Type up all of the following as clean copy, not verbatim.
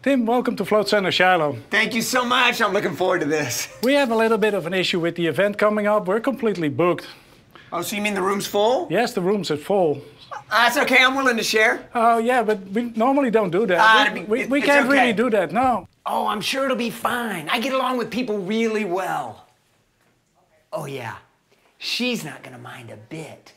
Tim, welcome to Float Center Shiloh. Thank you so much. I'm looking forward to this. We have a little bit of an issue with the event coming up. We're completely booked. Oh, so you mean the room's full? Yes, the rooms are full. That's okay. I'm willing to share. Oh, yeah, but we normally don't do that. We can't really do that, no. Oh, I'm sure it'll be fine. I get along with people really well. Oh, yeah. She's not gonna mind a bit.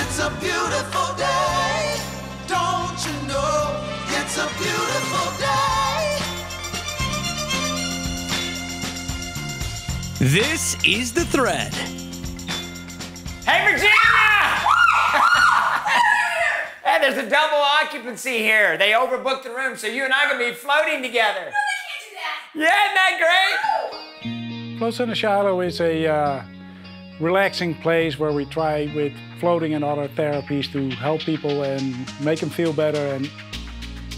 It's a beautiful day, don't you know? It's a beautiful day. This is The Thread. Hey, Virginia! Hey, there's a double occupancy here. They overbooked the room, so you and I are gonna be floating together. No, they can't do that. Yeah, isn't that great? Float Center Shiloh is a relaxing place where we try with floating and other therapies to help people and make them feel better. And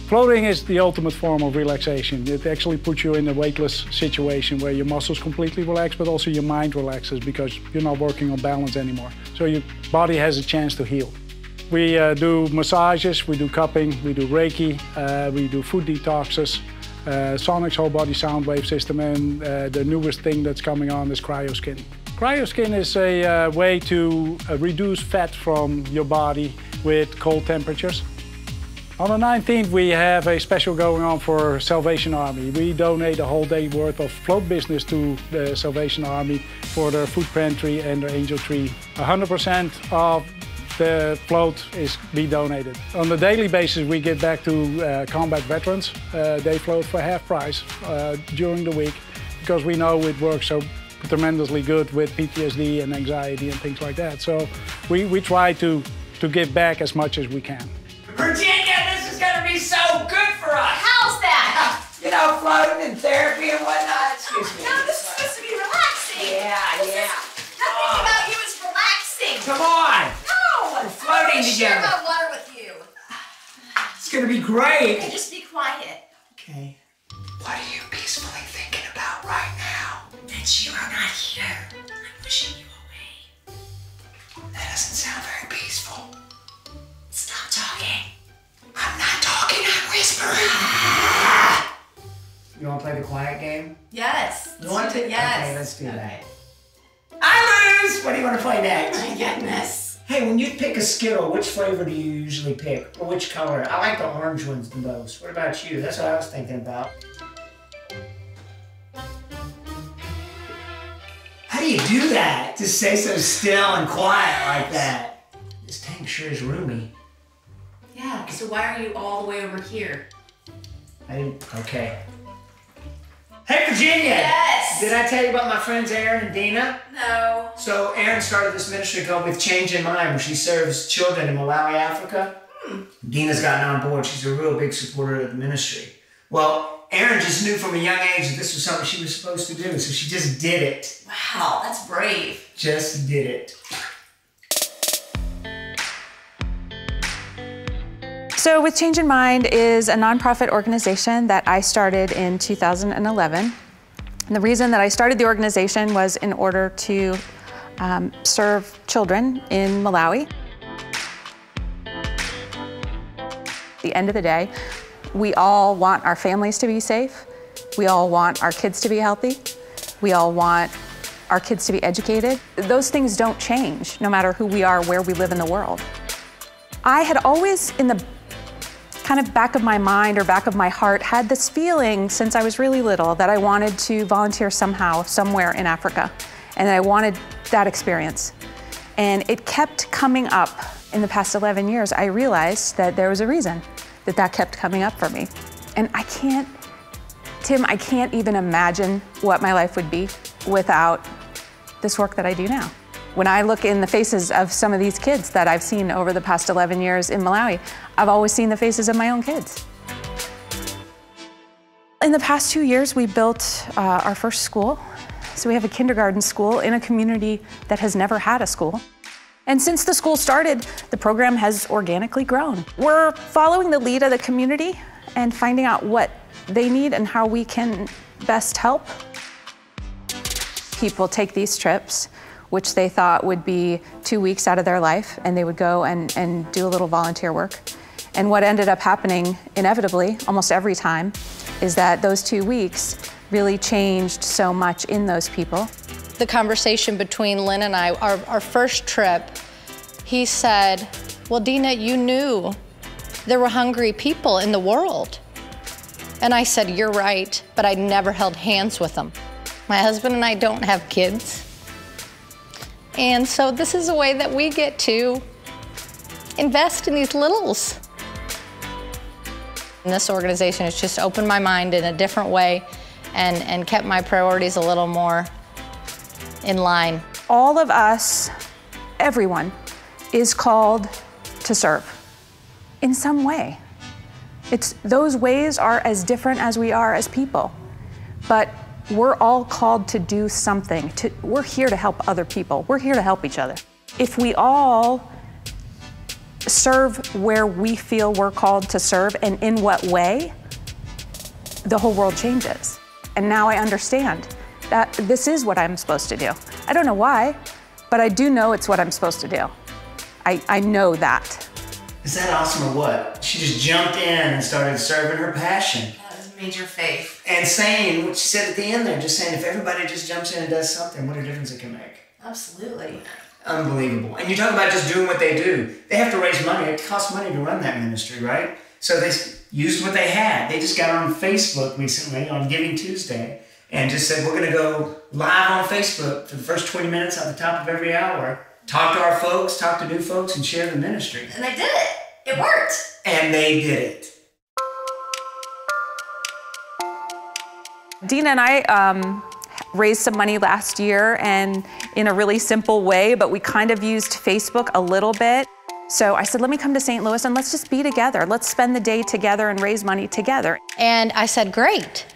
floating is the ultimate form of relaxation. It actually puts you in a weightless situation where your muscles completely relax, but also your mind relaxes because you're not working on balance anymore. So your body has a chance to heal. We do massages, we do cupping, we do Reiki, we do food detoxes, Sonic's whole body sound wave system, and the newest thing that's coming on is cryoskin. Cryoskin is a way to reduce fat from your body with cold temperatures. On the 19th, we have a special going on for Salvation Army. We donate a whole day worth of float business to the Salvation Army for their food pantry and their angel tree. 100% of the float is be donated. On a daily basis, we give back to combat veterans. They float for half price during the week because we know it works so tremendously good with PTSD and anxiety and things like that. So we try to give back as much as we can. Virginia, this is gonna be so good for us. How's that? You know, floating and therapy and whatnot. Excuse me. No, this is supposed to be relaxing. Yeah. Nothing about you is relaxing. Come on. No. We're floating I'm gonna share together. my water with you. It's gonna be great. Okay, just be quiet. Okay. What are you peacefully thinking about right now? That you are not here. I'm wishing you away. That doesn't sound very peaceful. Stop talking. I'm not talking, I'm whispering. You wanna play the quiet game? Yes. You want to? Yes. Okay, let's do that. I lose! What do you want to play next? My goodness. Hey, when you pick a Skittle, which flavor do you usually pick? Or which color? I like the orange ones the most. What about you? That's what I was thinking about. How do you do that? To stay so still and quiet like that? This tank sure is roomy. Yeah, so why are you all the way over here? I didn't, okay. Hey, Virginia! Yes! Did I tell you about my friends Erin and Dena? No. So Erin started this ministry called With Change in Mind, where she serves children in Malawi, Africa. Dena's gotten on board. She's a real big supporter of the ministry. Well, Erin just knew from a young age that this was something she was supposed to do, so she just did it. Wow, that's brave. Just did it. So With Change in Mind is a nonprofit organization that I started in 2011. And the reason that I started the organization was in order to serve children in Malawi. At the end of the day, we all want our families to be safe. We all want our kids to be healthy. We all want our kids to be educated. Those things don't change no matter who we are, where we live in the world. I had always, in the kind of back of my mind or back of my heart, had this feeling since I was really little that I wanted to volunteer somehow, somewhere in Africa. And I wanted that experience. And it kept coming up in the past 11 years. I realized that there was a reason that that kept coming up for me. And I can't, Tim, I can't even imagine what my life would be without this work that I do now. When I look in the faces of some of these kids that I've seen over the past 11 years in Malawi, I've always seen the faces of my own kids. In the past 2 years, we built our first school. So we have a kindergarten school in a community that has never had a school. And since the school started, the program has organically grown. We're following the lead of the community and finding out what they need and how we can best help. People take these trips, which they thought would be 2 weeks out of their life, and they would go and do a little volunteer work. And what ended up happening inevitably, almost every time, is that those 2 weeks really changed so much in those people. The conversation between Lynn and I, our first trip, he said, well, Dena, you knew there were hungry people in the world. And I said, you're right, but I never held hands with them. My husband and I don't have kids. And so this is a way that we get to invest in these littles. And this organization has just opened my mind in a different way and kept my priorities a little more in line. All of us, everyone, is called to serve in some way. Those ways are as different as we are as people, but we're all called to do something. We're here to help other people. We're here to help each other. If we all serve where we feel we're called to serve and in what way, the whole world changes. And now I understand that this is what I'm supposed to do. I don't know why, but I do know it's what I'm supposed to do. I know that. Is that awesome or what? She just jumped in and started serving her passion. That is major faith. And saying what she said at the end there, just saying if everybody just jumps in and does something, what a difference it can make. Absolutely. Unbelievable. And you talk about just doing what they do. They have to raise money. It costs money to run that ministry, right? So they used what they had. They just got on Facebook recently on Giving Tuesday and just said, we're going to go live on Facebook for the first 20 minutes at the top of every hour. Talk to our folks, talk to new folks, and share the ministry. And they did it. It worked. And they did it. Dena and I raised some money last year, and in a really simple way, but we kind of used Facebook a little bit. So I said, let me come to St. Louis and let's just be together. Let's spend the day together and raise money together. And I said, great.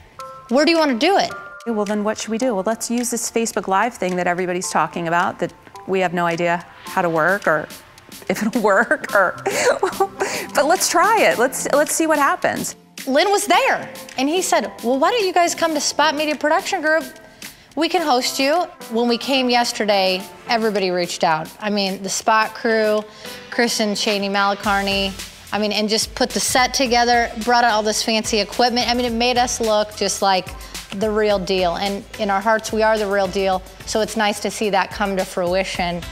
Where do you want to do it? Well, then what should we do? Well, let's use this Facebook Live thing that everybody's talking about that we have no idea how to work or if it'll work or, but let's try it. Let's see what happens. Lynn was there and he said, well, why don't you guys come to Spot Media Production Group? We can host you. When we came yesterday, everybody reached out. I mean, the Spot crew, Kristen, Cheney, Malacarney, I mean, and just put the set together, brought out all this fancy equipment. I mean, it made us look just like the real deal. And in our hearts, we are the real deal. So it's nice to see that come to fruition.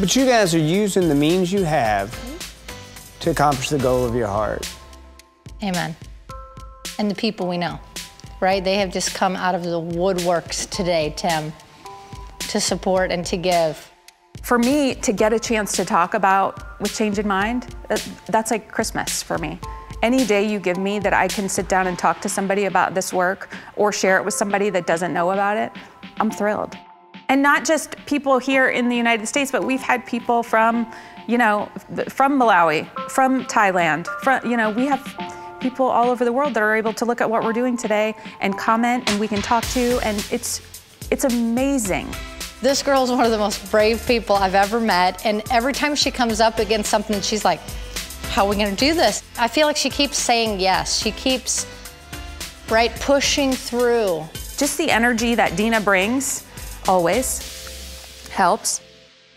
But you guys are using the means you have to accomplish the goal of your heart. Amen. And the people we know, right? They have just come out of the woodworks today, Tim, to support and to give. For me, to get a chance to talk about with Change in Mind, that's like Christmas for me. Any day you give me that I can sit down and talk to somebody about this work or share it with somebody that doesn't know about it, I'm thrilled. And not just people here in the United States, but we've had people from, from Malawi, from Thailand, we have people all over the world that are able to look at what we're doing today and comment, and we can talk to, and it's amazing. This girl is one of the most brave people I've ever met, and every time she comes up against something, she's like, how are we gonna do this? I feel like she keeps saying yes. She keeps, pushing through. Just the energy that Dena brings always helps.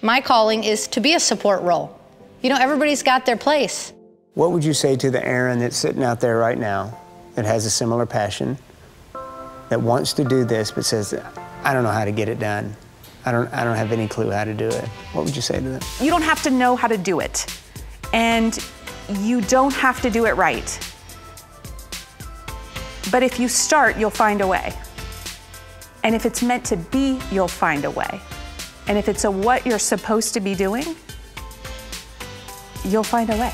My calling is to be a support role. Everybody's got their place. What would you say to the Erin that's sitting out there right now that has a similar passion, that wants to do this but says, I don't know how to get it done. I don't have any clue how to do it. What would you say to them? You don't have to know how to do it. And you don't have to do it right. But if you start, you'll find a way. And if it's meant to be, you'll find a way. And if it's what you're supposed to be doing, you'll find a way.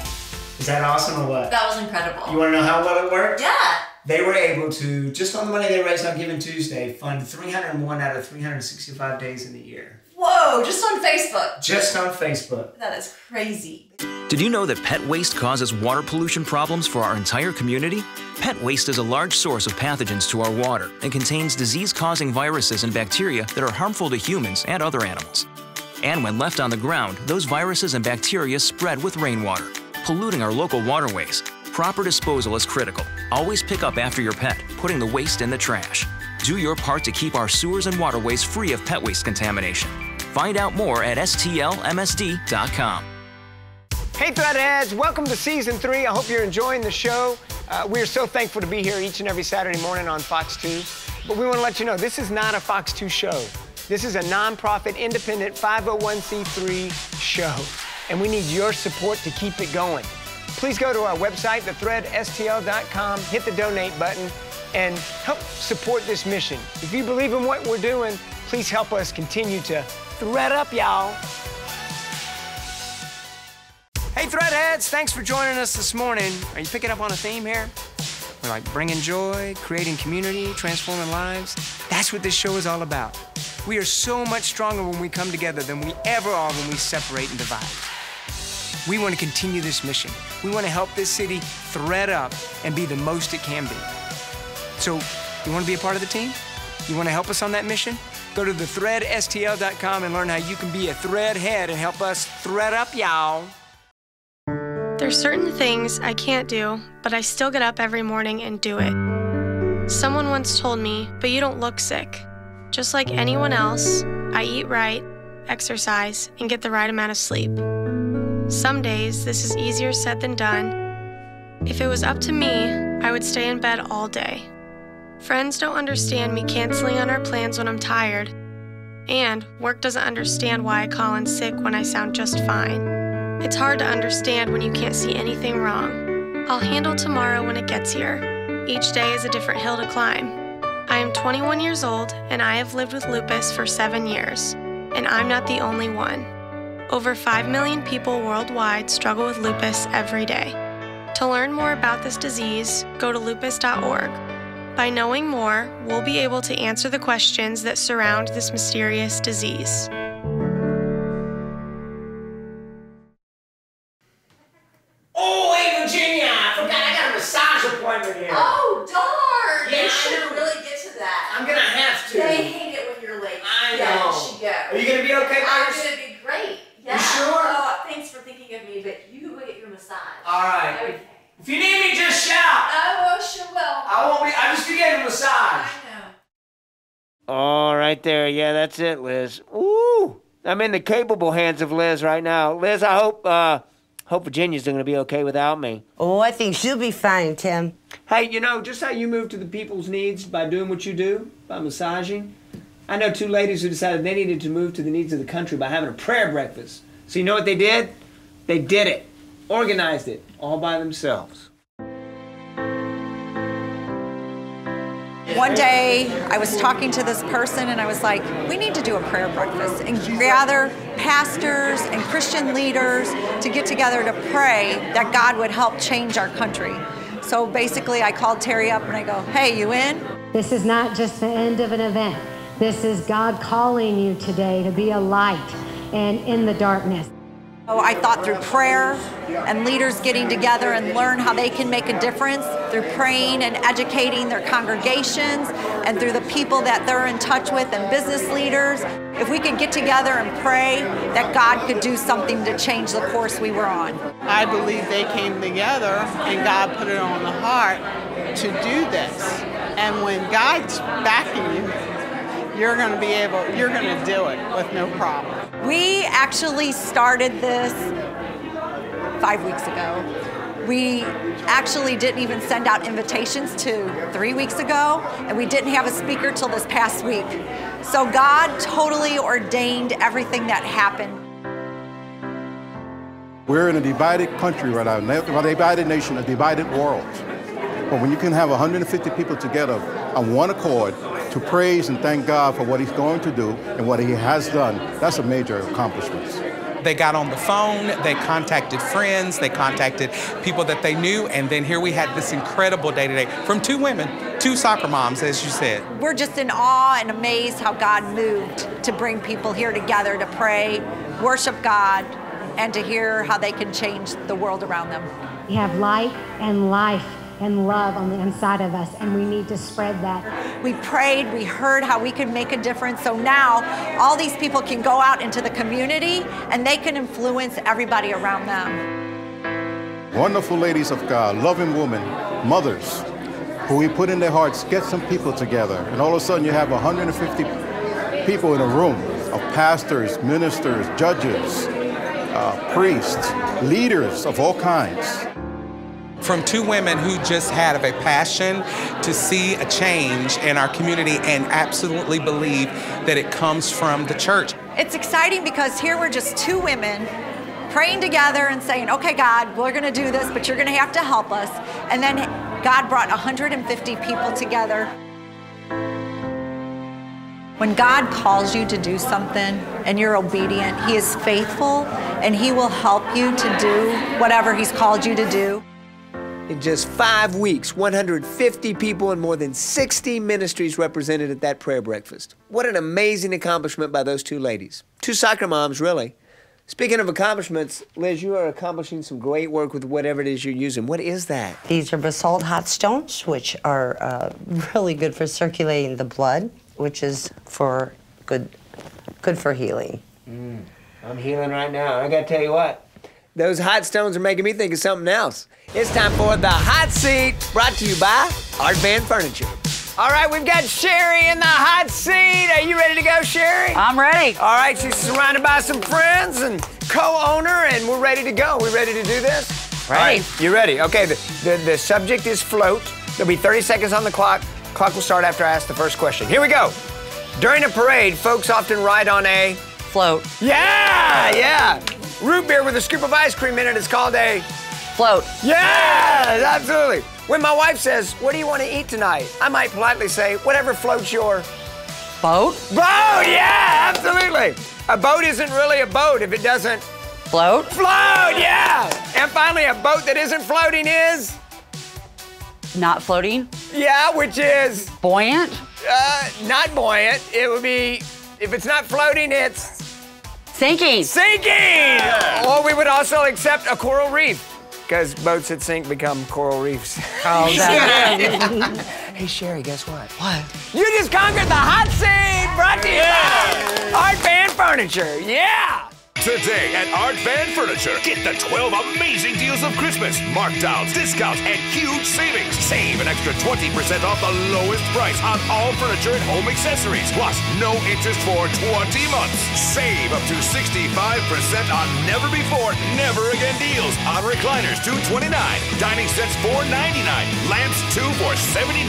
Is that awesome or what? That was incredible. You want to know how well it worked? Yeah. They were able to, just on the money they raised on Giving Tuesday, fund 301 out of 365 days in the year. Whoa, just on Facebook. Just on Facebook. That is crazy. Did you know that pet waste causes water pollution problems for our entire community? Pet waste is a large source of pathogens to our water and contains disease-causing viruses and bacteria that are harmful to humans and other animals. And when left on the ground, those viruses and bacteria spread with rainwater, polluting our local waterways. Proper disposal is critical. Always pick up after your pet, putting the waste in the trash. Do your part to keep our sewers and waterways free of pet waste contamination. Find out more at stlmsd.com. Hey, Threadheads, welcome to Season 3. I hope you're enjoying the show. We're so thankful to be here each and every Saturday morning on Fox 2. But we want to let you know, this is not a Fox 2 show. This is a nonprofit, independent, 501c3 show. And we need your support to keep it going. Please go to our website, thethreadstl.com, hit the donate button, and help support this mission. If you believe in what we're doing, please help us continue to thread up, y'all. Hey, Threadheads, thanks for joining us this morning. Are you picking up on a theme here? We're like bringing joy, creating community, transforming lives. That's what this show is all about. We are so much stronger when we come together than we ever are when we separate and divide. We want to continue this mission. We want to help this city thread up and be the most it can be. So, you want to be a part of the team? You want to help us on that mission? Go to thethreadstl.com and learn how you can be a threadhead and help us thread up, y'all. There's certain things I can't do, but I still get up every morning and do it. Someone once told me, but you don't look sick. Just like anyone else, I eat right, exercise, and get the right amount of sleep. Some days, this is easier said than done. If it was up to me, I would stay in bed all day. Friends don't understand me canceling on our plans when I'm tired, and work doesn't understand why I call in sick when I sound just fine. It's hard to understand when you can't see anything wrong. I'll handle tomorrow when it gets here. Each day is a different hill to climb. I am 21 years old, and I have lived with lupus for 7 years, and I'm not the only one. Over 5 million people worldwide struggle with lupus every day. To learn more about this disease, go to lupus.org. By knowing more, we'll be able to answer the questions that surround this mysterious disease. Oh, hey, Virginia, I forgot I got a massage appointment here. Oh, darn! Yeah, You should really get to that. I'm gonna have to. They hate it when you're late. I Yeah, know. you should go. Are you gonna be okay, I'm Marcus? gonna be great. Yeah. You sure? Oh, thanks for thinking of me, but you go get your massage. All right. Okay. If you need me, just shout. Oh, sure will. I won't be. I just be getting a massage. I know. Oh, right there. Yeah, that's it, Liz. Ooh, I'm in the capable hands of Liz right now. Liz, I hope Virginia's going to be okay without me. Oh, I think she'll be fine, Tim. Hey, you know, just how you move to the people's needs by doing what you do, by massaging, I know 2 ladies who decided they needed to move to the needs of the country by having a prayer breakfast. So you know what they did? They did it. Organized it, all by themselves. One day, I was talking to this person and I was like, we need to do a prayer breakfast and gather pastors and Christian leaders to get together to pray that God would help change our country. So basically, I called Terry up and I go, hey, you in? This is not just the end of an event. This is God calling you today to be a light and in the darkness. So I thought through prayer and leaders getting together and learn how they can make a difference through praying and educating their congregations and through the people that they're in touch with and business leaders. If we could get together and pray that God could do something to change the course we were on. I believe they came together and God put it on the heart to do this. And when God's backing you, you're going to do it with no problem. We actually started this 5 weeks ago. We actually didn't even send out invitations to 3 weeks ago, and we didn't have a speaker till this past week. So God totally ordained everything that happened. We're in a divided country right now, a divided nation, a divided world. But when you can have 150 people together on one accord to praise and thank God for what He's going to do and what He has done, that's a major accomplishment. They got on the phone, they contacted friends, they contacted people that they knew, and then here we had this incredible day today from 2 women, 2 soccer moms, as you said. We're just in awe and amazed how God moved to bring people here together to pray, worship God, and to hear how they can change the world around them. We have light and life and love on the inside of us, and we need to spread that. We prayed, we heard how we could make a difference, so now all these people can go out into the community and they can influence everybody around them. Wonderful ladies of God, loving women, mothers, who we put in their hearts, get some people together, and all of a sudden you have 150 people in a room of pastors, ministers, judges, priests, leaders of all kinds. From two women who just had a passion to see a change in our community and absolutely believe that it comes from the church. It's exciting because here we're just two women praying together and saying, okay, God, we're gonna do this, but you're gonna have to help us. And then God brought 150 people together. When God calls you to do something and you're obedient, He is faithful and He will help you to do whatever He's called you to do. In just 5 weeks, 150 people and more than 60 ministries represented at that prayer breakfast. What an amazing accomplishment by those two ladies. Two soccer moms, really. Speaking of accomplishments, Liz, you are accomplishing some great work with whatever it is you're using. What is that? These are basalt hot stones, which are really good for circulating the blood, which is for good for healing. I'm healing right now. I gotta tell you what, those hot stones are making me think of something else. It's time for the hot seat, brought to you by Art Van Furniture. All right, we've got Sherry in the hot seat. Are you ready to go, Sherry? I'm ready. All right, she's surrounded by some friends and co-owner, and we're ready to go. We ready to do this? Ready. All right, you ready? Okay, the subject is float. There'll be 30 seconds on the clock. Clock will start after I ask the first question. Here we go. During a parade, folks often ride on a... float. Yeah. Root beer with a scoop of ice cream in it is called a... float. Yeah, absolutely. When my wife says, what do you want to eat tonight? I might politely say, whatever floats your... boat? Boat, yeah, absolutely. A boat isn't really a boat if it doesn't... float? Float, yeah. And finally, a boat that isn't floating is... not floating? Yeah, which is... buoyant? Not buoyant. It would be... if it's not floating, it's... sinking. Sinking! Or we would also accept a coral reef, because boats that sink become coral reefs. Oh, Hey, Sherry, guess what? What? You just conquered the hot seat, brought to you by Art Van Furniture. Yeah! Today at Art Van Furniture, get the 12 amazing deals of Christmas, markdowns, discounts, and huge savings. Save an extra 20% off the lowest price on all furniture and home accessories, plus no interest for 20 months. Save up to 65% on never before, never again deals on recliners $229, dining sets $499, lamps 2 for $79.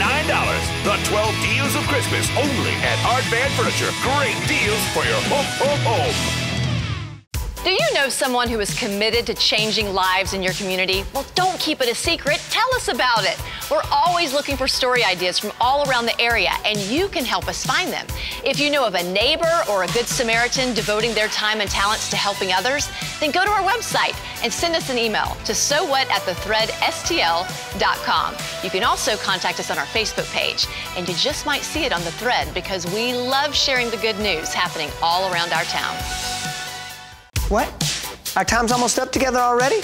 The 12 deals of Christmas only at Art Van Furniture. Great deals for your home. Do you know someone who is committed to changing lives in your community? Well, don't keep it a secret. Tell us about it. We're always looking for story ideas from all around the area, and you can help us find them. If you know of a neighbor or a good Samaritan devoting their time and talents to helping others, then go to our website and send us an email to sowhat@thethreadstl.com. You can also contact us on our Facebook page, and you just might see it on the thread because we love sharing the good news happening all around our town. What? Our time's almost up together already?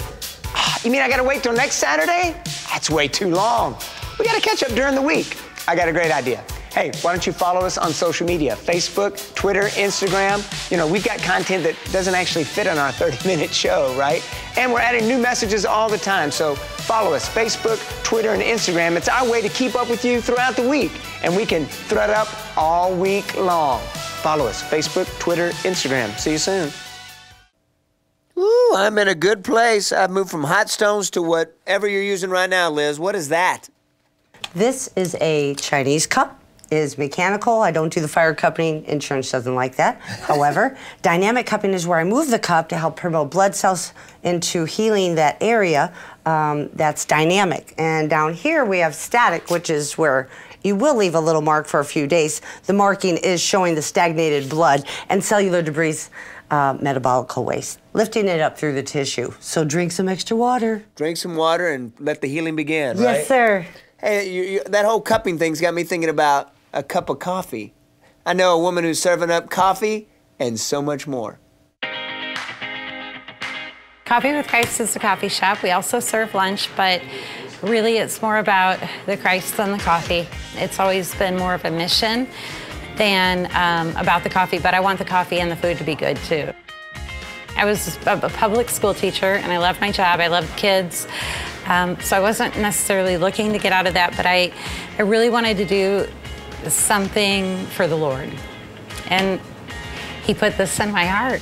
You mean I gotta wait till next Saturday? That's way too long. We gotta catch up during the week. I got a great idea. Hey, why don't you follow us on social media? Facebook, Twitter, Instagram. You know, we've got content that doesn't actually fit on our 30-minute show, right? And we're adding new messages all the time. So follow us, Facebook, Twitter, and Instagram. It's our way to keep up with you throughout the week. And we can thread up all week long. Follow us, Facebook, Twitter, Instagram. See you soon. Ooh, I'm in a good place. I've moved from hot stones to whatever you're using right now, Liz. What is that? This is a Chinese cup. It is mechanical. I don't do the fire cupping. Insurance doesn't like that. However, dynamic cupping is where I move the cup to help promote blood cells into healing that area. That's dynamic. And down here we have static, which is where you will leave a little mark for a few days. The marking is showing the stagnated blood and cellular debris, metabolic waste, lifting it up through the tissue. So drink some extra water. Drink some water and let the healing begin, right? Yes, sir. Hey, that whole cupping thing's got me thinking about a cup of coffee. I know a woman who's serving up coffee and so much more. Coffee with Christ is a coffee shop. We also serve lunch, but really it's more about the Christ than the coffee. It's always been more of a mission than about the coffee, but I want the coffee and the food to be good too. I was a public school teacher and I loved my job, I loved kids. So I wasn't necessarily looking to get out of that, but I really wanted to do something for the Lord. And He put this in my heart.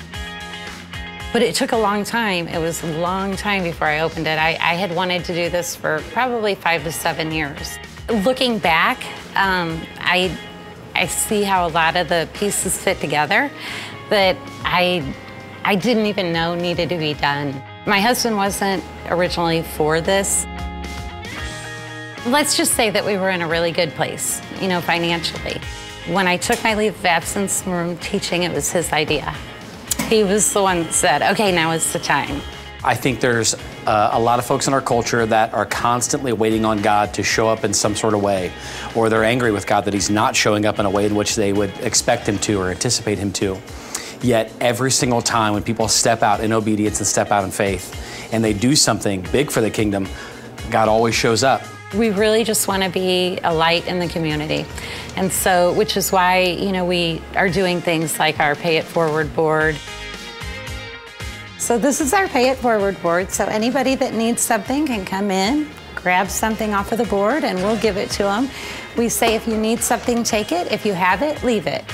But it took a long time. It was a long time before I opened it. I had wanted to do this for probably 5 to 7 years. Looking back, I see how a lot of the pieces fit together that I didn't even know needed to be done. My husband wasn't originally for this. Let's just say that we were in a really good place, you know, financially. When I took my leave of absence from teaching, it was his idea. He was the one that said, okay, now is the time. I think there's a lot of folks in our culture that are constantly waiting on God to show up in some sort of way, or they're angry with God that he's not showing up in a way in which they would expect him to or anticipate him to. Yet every single time when people step out in obedience and step out in faith and they do something big for the kingdom, God always shows up. We really just want to be a light in the community. And so, which is why, you know, we are doing things like our Pay It Forward board. So this is our Pay It Forward board. So anybody that needs something can come in, grab something off of the board, and we'll give it to them. We say if you need something, take it. If you have it, leave it.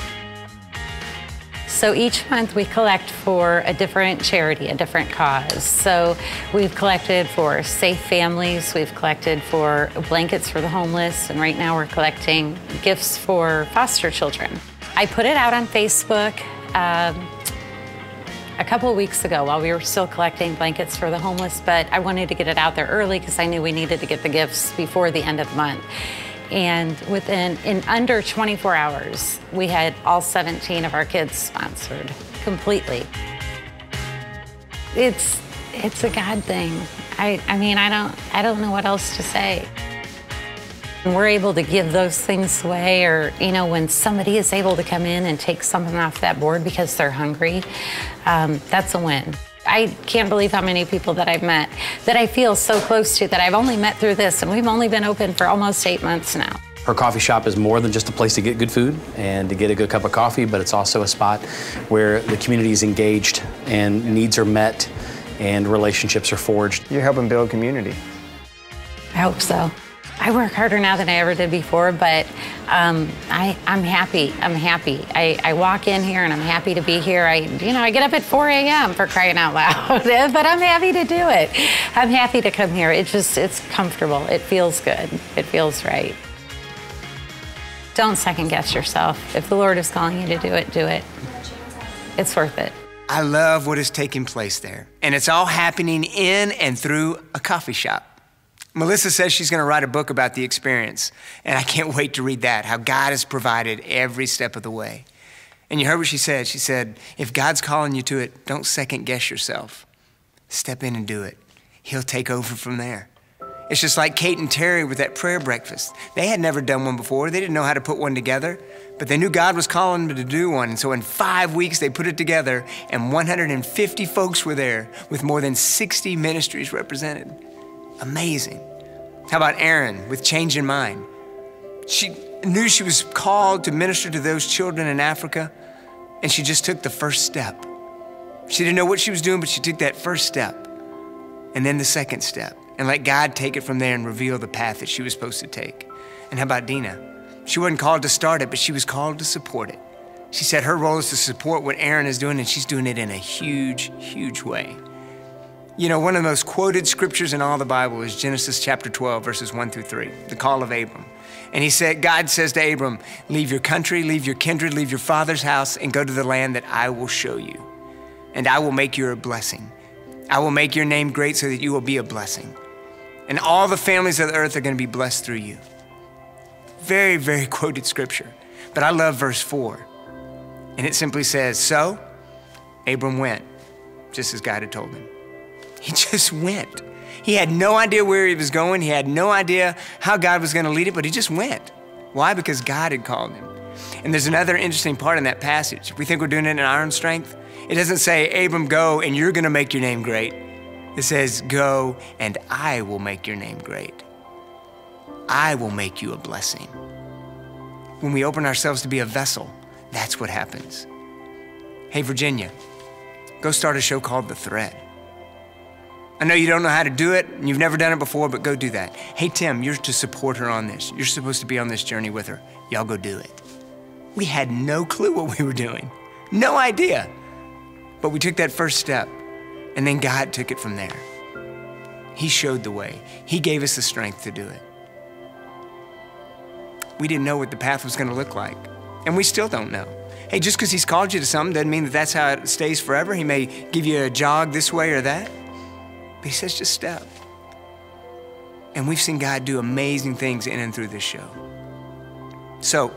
So each month we collect for a different charity, a different cause. So we've collected for Safe Families, we've collected for blankets for the homeless, and right now we're collecting gifts for foster children. I put it out on Facebook a couple of weeks ago while we were still collecting blankets for the homeless, but I wanted to get it out there early because I knew we needed to get the gifts before the end of the month. And in under 24 hours, we had all 17 of our kids sponsored completely. It's a God thing. I mean, I don't know what else to say. We're able to give those things away, or, you know, when somebody is able to come in and take something off that board because they're hungry, that's a win. I can't believe how many people that I've met that I feel so close to that I've only met through this, and we've only been open for almost 8 months now. Her coffee shop is more than just a place to get good food and to get a good cup of coffee, but it's also a spot where the community is engaged and needs are met and relationships are forged. You're helping build community. I hope so. I work harder now than I ever did before, but I'm happy. I'm happy. I walk in here and I'm happy to be here. I get up at 4 a.m. for crying out loud, but I'm happy to do it. I'm happy to come here. It's comfortable. It feels good. It feels right. Don't second guess yourself. If the Lord is calling you to do it, do it. It's worth it. I love what is taking place there. And it's all happening in and through a coffee shop. Melissa says she's going to write a book about the experience, and I can't wait to read that, how God has provided every step of the way. And you heard what she said. She said, if God's calling you to it, don't second guess yourself. Step in and do it. He'll take over from there. It's just like Kate and Terry with that prayer breakfast. They had never done one before. They didn't know how to put one together, but they knew God was calling them to do one. And so in 5 weeks, they put it together, and 150 folks were there with more than 60 ministries represented. Amazing. How about Erin with Change in Mind? She knew she was called to minister to those children in Africa, and she just took the first step. She didn't know what she was doing, but she took that first step, and then the second step, and let God take it from there and reveal the path that she was supposed to take. And how about Dena? She wasn't called to start it, but she was called to support it. She said her role is to support what Erin is doing, and she's doing it in a huge, huge way. You know, one of the most quoted scriptures in all the Bible is Genesis chapter 12, verses 1 through 3, the call of Abram. And God says to Abram, leave your country, leave your kindred, leave your father's house, and go to the land that I will show you. And I will make you a blessing. I will make your name great so that you will be a blessing. And all the families of the earth are going to be blessed through you. Very, very quoted scripture. But I love verse 4. And it simply says, so Abram went, just as God had told him. He just went. He had no idea where he was going. He had no idea how God was going to lead it, but he just went. Why? Because God had called him. And there's another interesting part in that passage. We think we're doing it in our own strength. It doesn't say, Abram, go, and you're going to make your name great. It says, go, and I will make your name great. I will make you a blessing. When we open ourselves to be a vessel, that's what happens. Hey, Virginia, go start a show called The Thread. I know you don't know how to do it, and you've never done it before, but go do that. Hey, Tim, you're to support her on this. You're supposed to be on this journey with her. Y'all go do it. We had no clue what we were doing. No idea. But we took that first step, And then God took it from there. He showed the way. He gave us the strength to do it. We didn't know what the path was going to look like, and we still don't know. Hey, just because he's called you to something doesn't mean that that's how it stays forever. He may give you a jog this way or that, but he says just step. And we've seen God do amazing things in and through this show. So,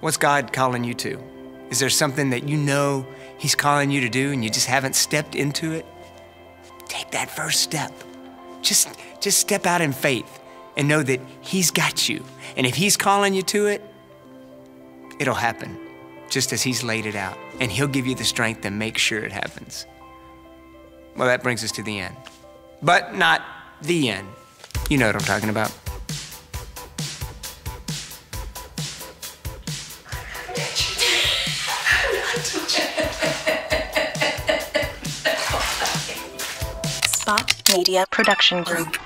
what's God calling you to? Is there something that you know he's calling you to do and you just haven't stepped into it? Take that first step. Just step out in faith and know that he's got you. And if he's calling you to it, it'll happen just as he's laid it out. And he'll give you the strength to make sure it happens. Well, that brings us to the end. But not the end. You know what I'm talking about. Spot Media Production Group.